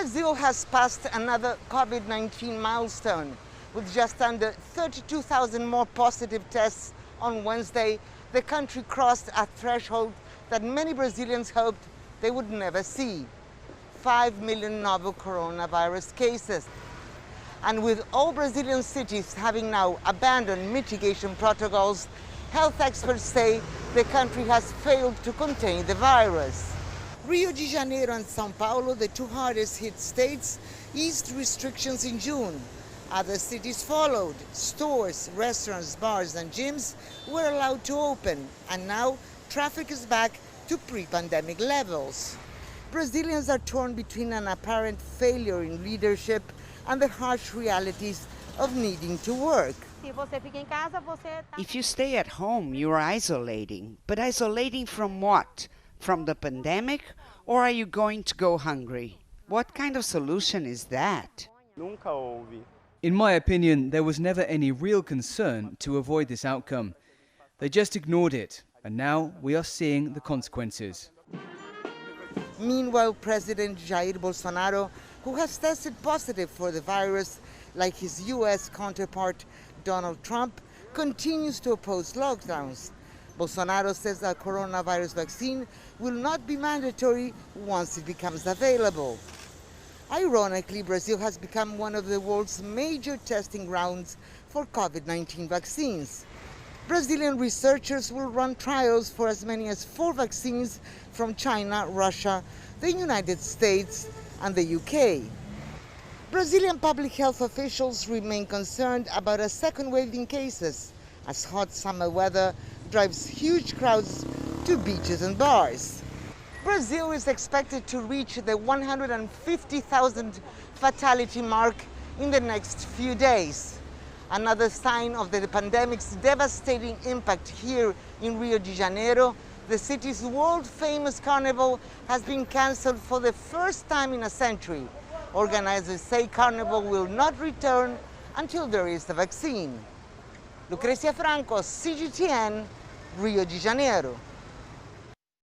Brazil has passed another COVID-19 milestone. With just under 32,000 more positive tests on Wednesday, the country crossed a threshold that many Brazilians hoped they would never see: 5 million novel coronavirus cases. And with all Brazilian cities having now abandoned mitigation protocols, health experts say the country has failed to contain the virus. Rio de Janeiro and São Paulo, the two hardest hit states, eased restrictions in June. Other cities followed. Stores, restaurants, bars and gyms were allowed to open, and now traffic is back to pre-pandemic levels. Brazilians are torn between an apparent failure in leadership and the harsh realities of needing to work. If you stay at home, you are isolating. But isolating from what? From the pandemic? Or are you going to go hungry? What kind of solution is that? In my opinion, there was never any real concern to avoid this outcome. They just ignored it, and now we are seeing the consequences. Meanwhile, President Jair Bolsonaro, who has tested positive for the virus, like his US counterpart Donald Trump, continues to oppose lockdowns. Bolsonaro says that coronavirus vaccine will not be mandatory once it becomes available. Ironically, Brazil has become one of the world's major testing grounds for COVID-19 vaccines. Brazilian researchers will run trials for as many as 4 vaccines from China, Russia, the United States, and the UK. Brazilian public health officials remain concerned about a second wave in cases, as hot summer weather drives huge crowds to beaches and bars. Brazil is expected to reach the 150,000 fatality mark in the next few days. Another sign of the pandemic's devastating impact here in Rio de Janeiro, the city's world-famous carnival has been cancelled for the first time in a century. Organizers say carnival will not return until there is a vaccine. Lucrecia Franco, CGTN, Rio de Janeiro.